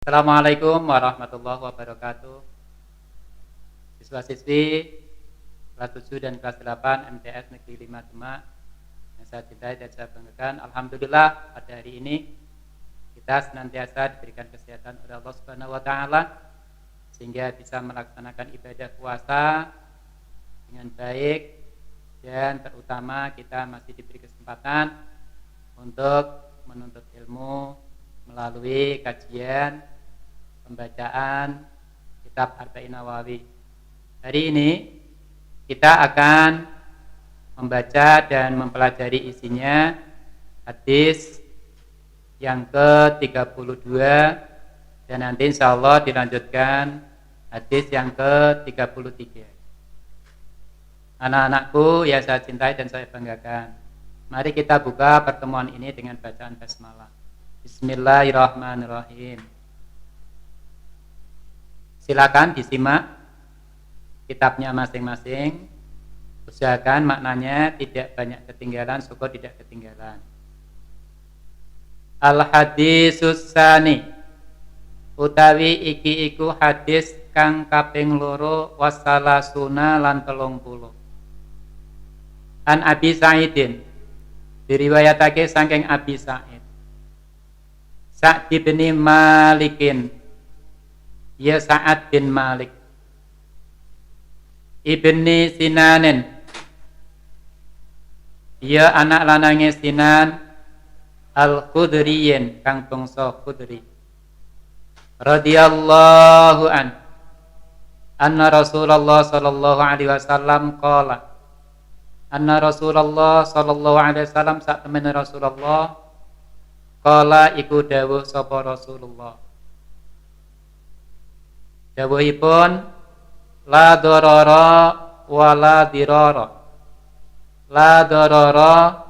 Assalamualaikum warahmatullahi wabarakatuh. Siswa-siswi kelas 7 dan kelas 8 MTS Negeri 5 Demak yang saya cintai dan saya banggakan. Alhamdulillah pada hari ini kita senantiasa diberikan kesehatan oleh Allah Subhanahu wa taala sehingga bisa melaksanakan ibadah puasa dengan baik, dan terutama kita masih diberi kesempatan untuk menuntut ilmu melalui kajian pembacaan kitab Arba'in Nawawi. Hari ini kita akan membaca dan mempelajari isinya hadis yang ke-32 dan nanti insyaallah dilanjutkan hadis yang ke-33. Anak-anakku yang saya cintai dan saya banggakan, mari kita buka pertemuan ini dengan bacaan basmalah. Bismillahirrahmanirrahim. Silakan disimak kitabnya masing-masing. Usahakan maknanya tidak banyak ketinggalan, syukur tidak ketinggalan. Al-hadisus tsani utawi iki iku hadis kang kaping loro wasalasuna lan 30. An Abi Sa'idin, diriwayatake saking Abi Sa'id. Sa'd bin Malikin, ya Sa'ad bin Malik. Ibni Sinanin, ya anak lanange Sinan Al-Khudriyin kang bangsa Khudri. Radhiyallahu anna Rasulullah sallallahu alaihi wasallam qala. Anna Rasulullah sallallahu alaihi wasallam sak temene Rasulullah qala iku dawuh sapa Rasulullah. Dawuhipun la darara wa la dirara. La darara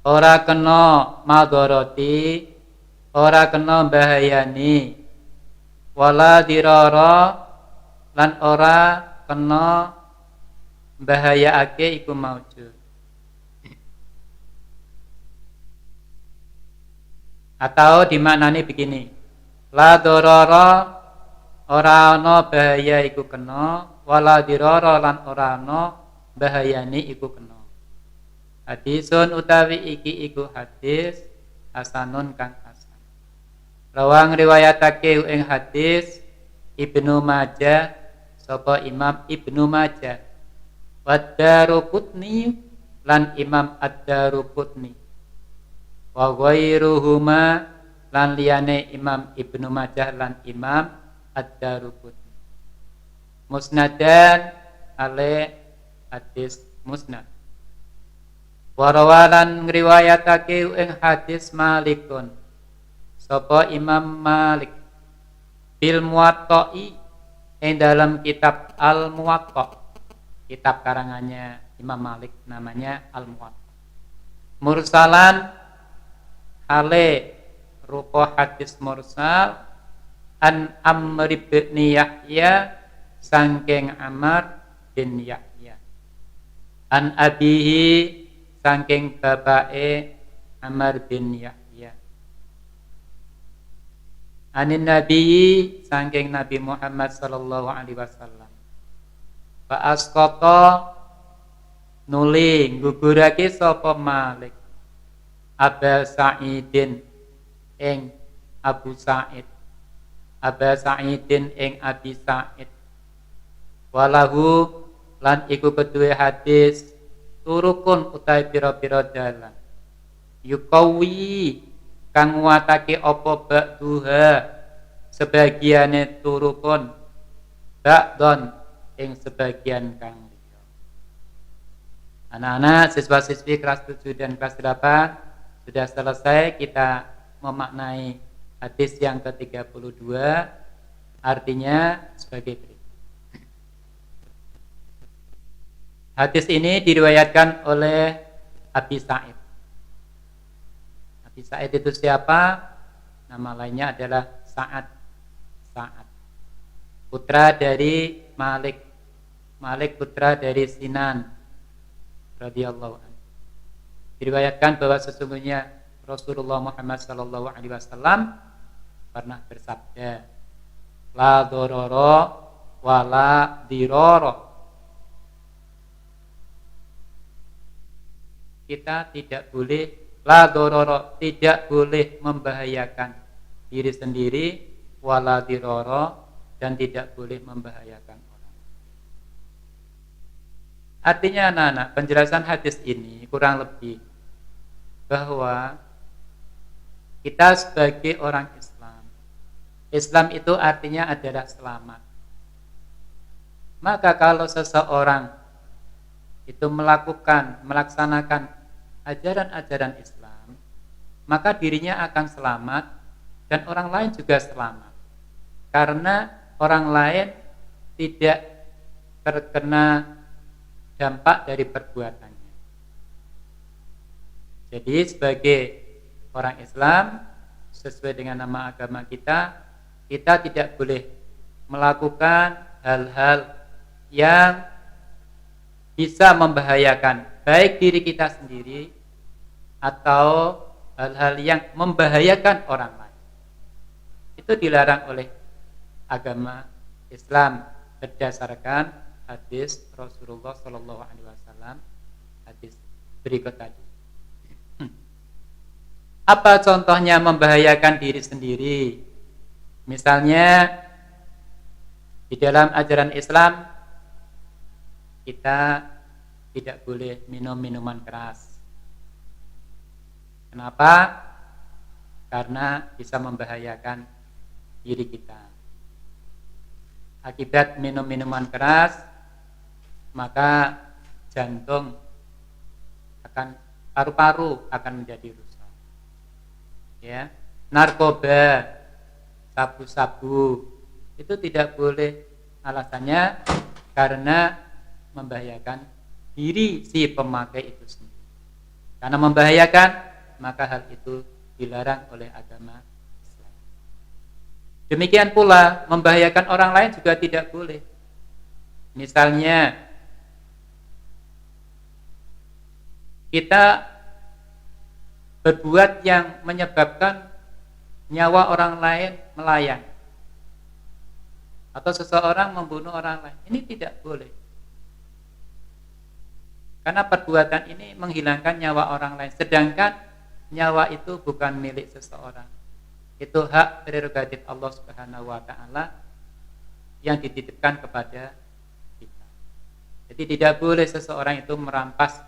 ora kena madharati, ora kena bahayani. Wala dirara lan ora kena bahayaake iku maujud. Atau dimaknani begini, la darara ora ana bahaya iku kena, wala dirara lan ora ana bahayani iku kena. Hadisun utawi iki iku hadis hasanun kang hasan. Rawang riwayatake ing hadis Ibnu Majah sapa Imam Ibnu Majah, wa Daruqutni lan Imam Ad-Daruqutni, wa ghairuhuma lan liyane Imam Ibnu Majah lan Imam Ad-Daruqutni. Musnadan ale hadis musnad. Warawalan ngriwayatake ing hadis Malikun sapa Imam Malik bil Muwatta'i ing dalam kitab Al-Muwatta, kitab karangannya Imam Malik namanya Al-Muwatta. Mursalan hale rupa hadis mursal an Amr bin Yahya sangking Amr bin Yahya, an abihi sangking bapake Amr bin Yahya, anin Nabi sangking Nabi Muhammad sallallahu alaihi wasallam. Fa asqata nuli gugurake sapa Malik Aba Sa'idin ing Abu Sa'id, Aba Sa'idin ing Abi Sa'id. Walahu lan iku kedue hadis turukun utai pira-pira dalan yukawi kang nguatake apa ba'duha sebagiane turukun ba'don ing sebagian kang liya. Anak-anak siswa-siswi kelas 7 dan kelas 8 sudah selesai kita memaknai hadis yang ke-32, artinya sebagai berikut. Hadis ini diriwayatkan oleh Abi Sa'id. Abi Sa'id itu siapa? Nama lainnya adalah Sa'ad. Sa'ad, putra dari Malik. Malik putra dari Sinan radhiyallahu anhu. Diriwayatkan bahwa sesungguhnya Rasulullah Muhammad sallallahu alaihi wasallam pernah bersabda, la dororo wala diroro. Kita tidak boleh, la dororo, tidak boleh membahayakan diri sendiri, wala diroro, dan tidak boleh membahayakan orang. Artinya anak-anak, penjelasan hadis ini kurang lebih bahwa kita sebagai orang Islam, Islam itu artinya adalah selamat. Maka kalau seseorang itu melaksanakan ajaran-ajaran Islam, maka dirinya akan selamat dan orang lain juga selamat. Karena orang lain tidak terkena dampak dari perbuatannya. Jadi sebagai orang Islam, sesuai dengan nama agama kita tidak boleh melakukan hal-hal yang bisa membahayakan baik diri kita sendiri atau hal-hal yang membahayakan orang lain. Itu dilarang oleh agama Islam berdasarkan hadis Rasulullah SAW, hadis berikut tadi. Apa contohnya membahayakan diri sendiri? Misalnya di dalam ajaran Islam kita tidak boleh minum minuman keras. Kenapa? Karena bisa membahayakan diri kita. Akibat minum minuman keras, maka jantung akan, paru-paru akan menjadi rusak. Ya, narkoba, sabu-sabu itu tidak boleh, alasannya karena membahayakan diri si pemakai itu sendiri. Karena membahayakan, maka hal itu dilarang oleh agama Islam. Demikian pula membahayakan orang lain juga tidak boleh. Misalnya kita berbuat yang menyebabkan nyawa orang lain melayang, atau seseorang membunuh orang lain, ini tidak boleh. Karena perbuatan ini menghilangkan nyawa orang lain, sedangkan nyawa itu bukan milik seseorang. Itu hak prerogatif Allah Subhanahu wa taala yang dititipkan kepada kita. Jadi tidak boleh seseorang itu merampas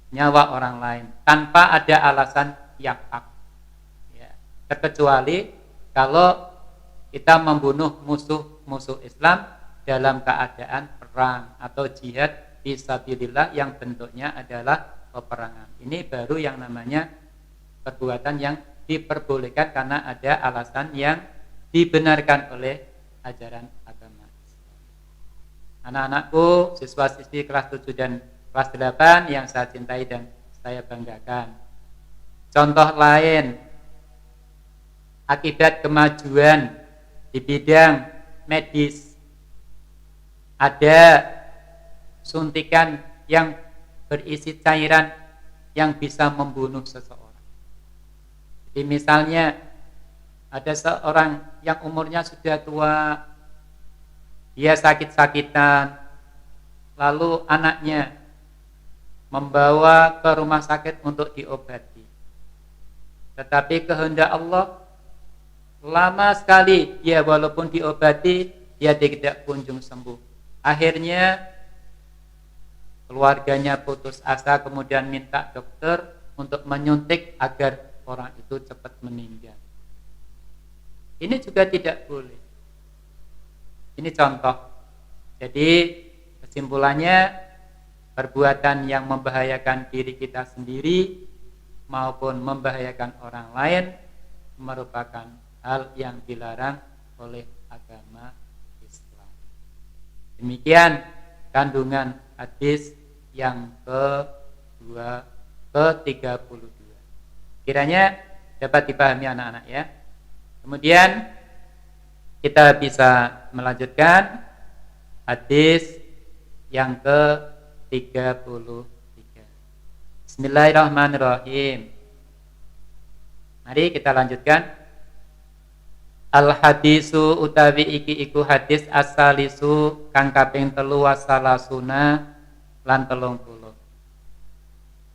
nyawa orang lain tanpa ada alasan yang hak. Ya, terkecuali kalau kita membunuh musuh Islam dalam keadaan perang atau jihad fisabilillah yang bentuknya adalah peperangan. Ini baru yang namanya perbuatan yang diperbolehkan karena ada alasan yang dibenarkan oleh ajaran agama. Anak-anakku, siswa-siswi kelas 7 dan kelas 8 yang saya cintai dan saya banggakan. Contoh lain, akibat kemajuan di bidang medis, ada suntikan yang berisi cairan yang bisa membunuh seseorang. Jadi misalnya ada seorang yang umurnya sudah tua, dia sakit-sakitan, lalu anaknya membawa ke rumah sakit untuk diobati. Tetapi kehendak Allah, lama sekali dia walaupun diobati, dia tidak kunjung sembuh. Akhirnya keluarganya putus asa, kemudian minta dokter untuk menyuntik agar orang itu cepat meninggal. Ini juga tidak boleh. Ini contoh. Jadi kesimpulannya, perbuatan yang membahayakan diri kita sendiri maupun membahayakan orang lain merupakan hal yang dilarang oleh agama Islam. Demikian kandungan hadis yang ke-32. Kiranya dapat dipahami anak-anak ya. Kemudian kita bisa melanjutkan hadis yang ke-33. Bismillahirrahmanirrahim. Mari kita lanjutkan. Al hadisu utawi iki iku hadis asalisu kang kaping 3 wasalasuna lan 30.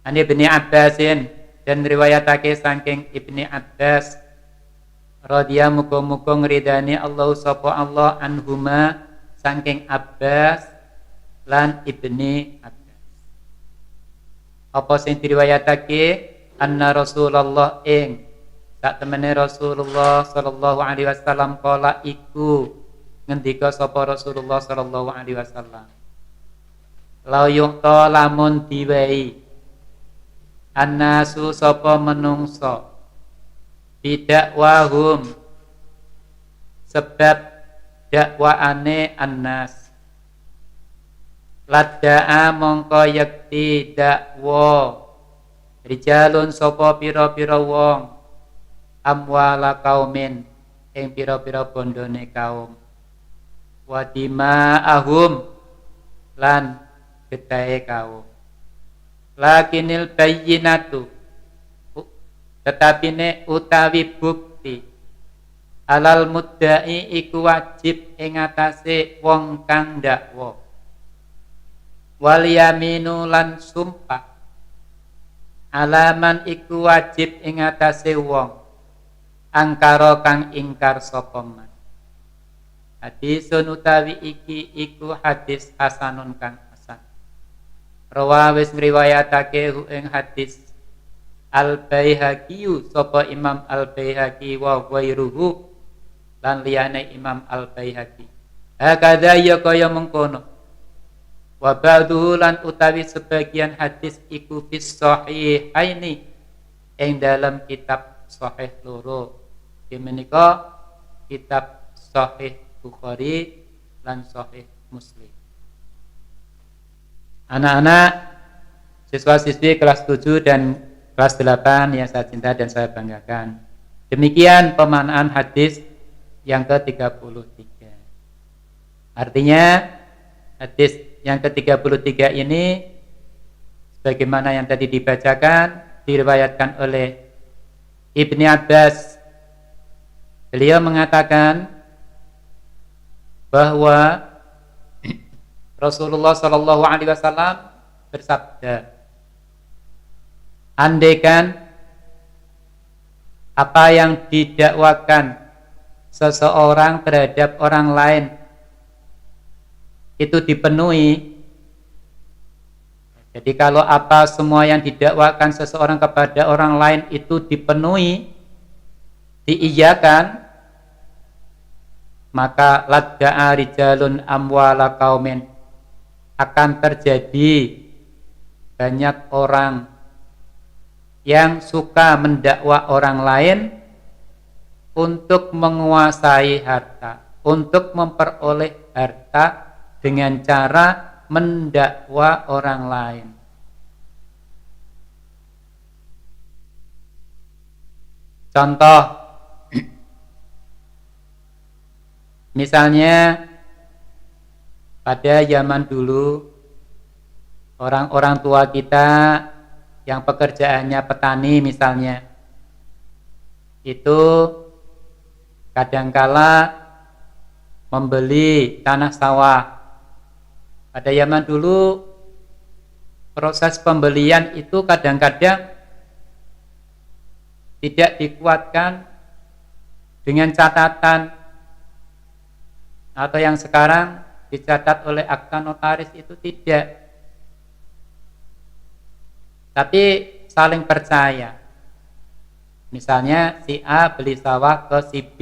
An Ibni Abbasin dan riwayatake saking Ibni Abbas radhiyallahu muga-muga ngridani Allah sapa Allah anhuma saking Abbas lan Ibni Abbas. Apa sing diriwayatake anna Rasulullah ing sak temene Rasulullah sallallahu alaihi wasallam kala iku ngendika sapa Rasulullah sallallahu alaihi wasallam la yuqta lamun diwehi annasu sapa menungso bidak wahum sebab dakwaane annas ladda'a mongko yakti dakwa rijalun sapa pira-pira wong amwala kaumin ing pira-pira bondone kaum wa dima'ahum lan getahe kaum lakinil bayyinatu tetapine utawi bukti alal mudda'i iku wajib ing atase wong kang dakwa wal yaminu lan sumpah alaman iku wajib ing atase wong angkara kang ingkar sapa man. Hadisun utawi iki iku hadis hasanun kang hasan. Rawa wis ngriwayatake ing hadis Al Baihaqi sapa Imam Al Baihaqi wa ghairuhu lan liyane Imam Al Baihaqi. Hakadha ya kaya mengkono. Wa ba'duhu lan utawi sebagian hadis iku fis sahihaini ing dalam kitab sahih loro. Menika kitab Sahih Bukhari lan Sahih Muslim. Anak-anak siswa-siswi kelas 7 dan kelas 8 yang saya cinta dan saya banggakan. Demikian pemanaan hadis yang ke-33. Artinya hadis yang ke-33 ini sebagaimana yang tadi dibacakan diriwayatkan oleh Ibni Abbas. Beliau mengatakan bahwa Rasulullah Shallallahu Alaihi Wasallam bersabda, andaikan apa yang didakwakan seseorang terhadap orang lain itu dipenuhi. Jadi kalau apa semua yang didakwakan seseorang kepada orang lain itu dipenuhi, diiyakan, maka ladda'a rijalun amwala qaumin, akan terjadi banyak orang yang suka mendakwa orang lain untuk menguasai harta, untuk memperoleh harta dengan cara mendakwa orang lain. Contoh, misalnya pada zaman dulu orang-orang tua kita yang pekerjaannya petani misalnya, itu kadangkala membeli tanah sawah. Pada zaman dulu proses pembelian itu kadang-kadang tidak dikuatkan dengan catatan, atau yang sekarang dicatat oleh akta notaris itu tidak, tapi saling percaya. Misalnya si A beli sawah ke si B,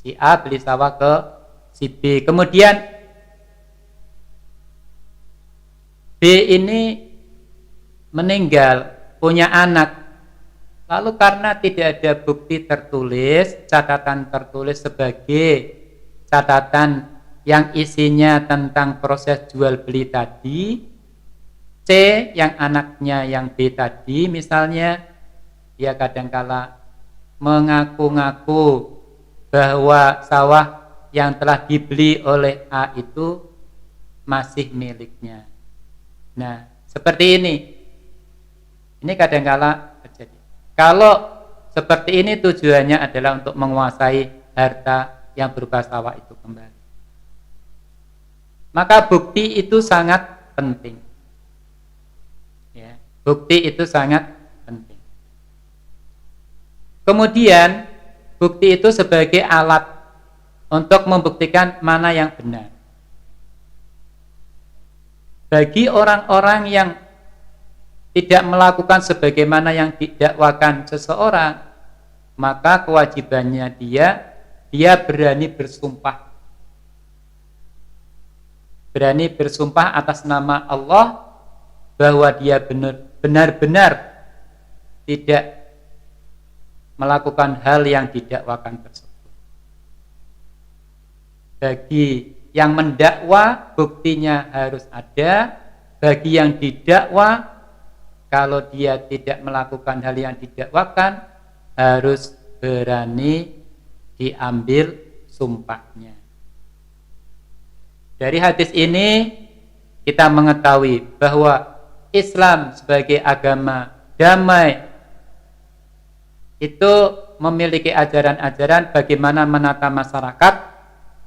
si A beli sawah ke si B, kemudian B ini meninggal, punya anak. Lalu karena tidak ada bukti tertulis, catatan tertulis sebagai catatan yang isinya tentang proses jual beli tadi, C yang anaknya yang B tadi misalnya, dia kadangkala mengaku-ngaku bahwa sawah yang telah dibeli oleh A itu masih miliknya. Nah, seperti ini. Ini kadangkala terjadi. Kalau seperti ini tujuannya adalah untuk menguasai harta yang berupa sawah itu kembali. Maka bukti itu sangat penting. Ya, bukti itu sangat penting. Kemudian bukti itu sebagai alat untuk membuktikan mana yang benar. Bagi orang-orang yang tidak melakukan sebagaimana yang didakwakan seseorang, maka kewajibannya dia berani bersumpah. Berani bersumpah atas nama Allah bahwa dia benar-benar tidak melakukan hal yang didakwakan tersebut. Bagi yang mendakwa, buktinya harus ada. Bagi yang didakwa, kalau dia tidak melakukan hal yang didakwakan, harus berani diambil sumpahnya. Dari hadis ini kita mengetahui bahwa Islam sebagai agama damai itu memiliki ajaran-ajaran bagaimana menata masyarakat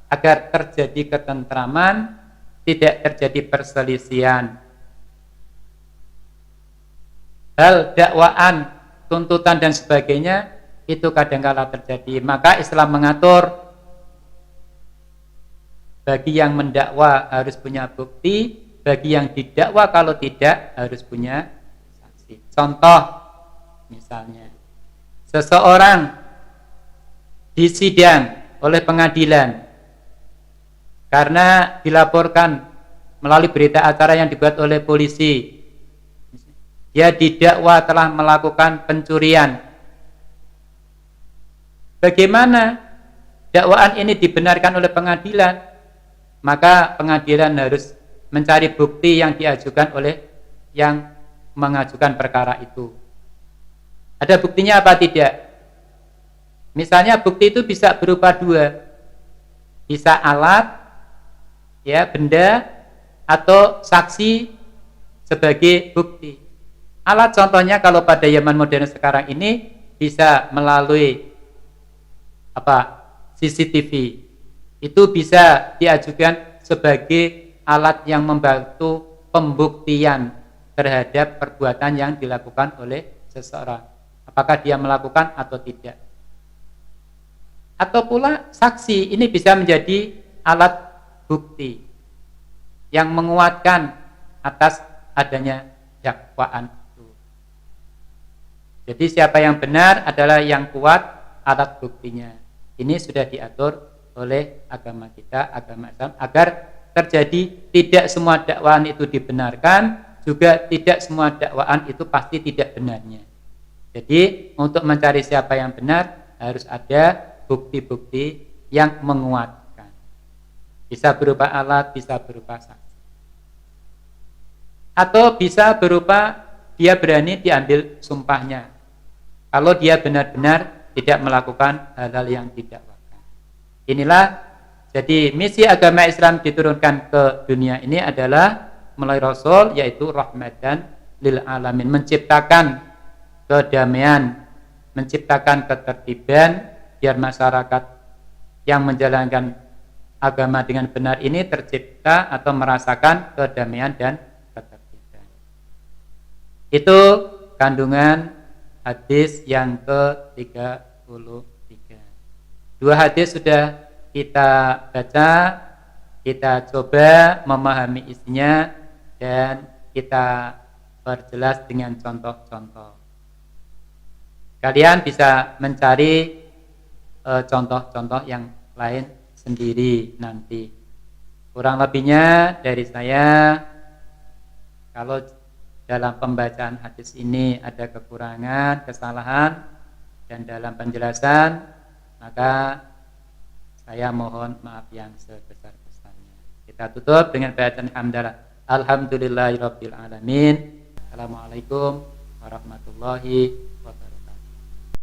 agar terjadi ketentraman, tidak terjadi perselisihan. Hal dakwaan, tuntutan dan sebagainya itu kadangkala terjadi. Maka Islam mengatur bagi yang mendakwa harus punya bukti, bagi yang didakwa kalau tidak harus punya saksi. Contoh misalnya, seseorang disidang oleh pengadilan karena dilaporkan melalui berita acara yang dibuat oleh polisi, dia didakwa telah melakukan pencurian. Bagaimana dakwaan ini dibenarkan oleh pengadilan? Maka pengadilan harus mencari bukti yang diajukan oleh yang mengajukan perkara itu. Ada buktinya apa tidak? Misalnya bukti itu bisa berupa dua. Bisa alat, ya, benda, atau saksi sebagai bukti. Alat contohnya kalau pada zaman modern sekarang ini bisa melalui CCTV. Itu bisa diajukan sebagai alat yang membantu pembuktian terhadap perbuatan yang dilakukan oleh seseorang. Apakah dia melakukan atau tidak. Atau pula saksi, ini bisa menjadi alat bukti yang menguatkan atas adanya dakwaan itu. Jadi siapa yang benar adalah yang kuat alat buktinya. Ini sudah diatur oleh agama kita, agama Islam, agar terjadi tidak semua dakwaan itu dibenarkan, juga tidak semua dakwaan itu pasti tidak benarnya. Jadi untuk mencari siapa yang benar harus ada bukti-bukti yang menguatkan. Bisa berupa alat, bisa berupa saksi. Atau bisa berupa dia berani diambil sumpahnya. Kalau dia benar-benar tidak melakukan hal-hal yang didakwakan. Inilah jadi misi agama Islam diturunkan ke dunia ini adalah melalui Rasul, yaitu rahmatan lil alamin, menciptakan kedamaian, menciptakan ketertiban biar masyarakat yang menjalankan agama dengan benar ini tercipta atau merasakan kedamaian dan ketertiban. Itu kandungan hadis yang ke-33. Dua hadis sudah kita baca, kita coba memahami isinya dan kita perjelas dengan contoh-contoh. Kalian bisa mencari contoh-contoh yang lain sendiri nanti. Kurang lebihnya dari saya, kalau dalam pembacaan hadis ini ada kekurangan, kesalahan, dan dalam penjelasan, maka saya mohon maaf yang sebesar-besarnya. Kita tutup dengan bacaan hamdalah. Alhamdulillahirabbil alamin. Assalamualaikum warahmatullahi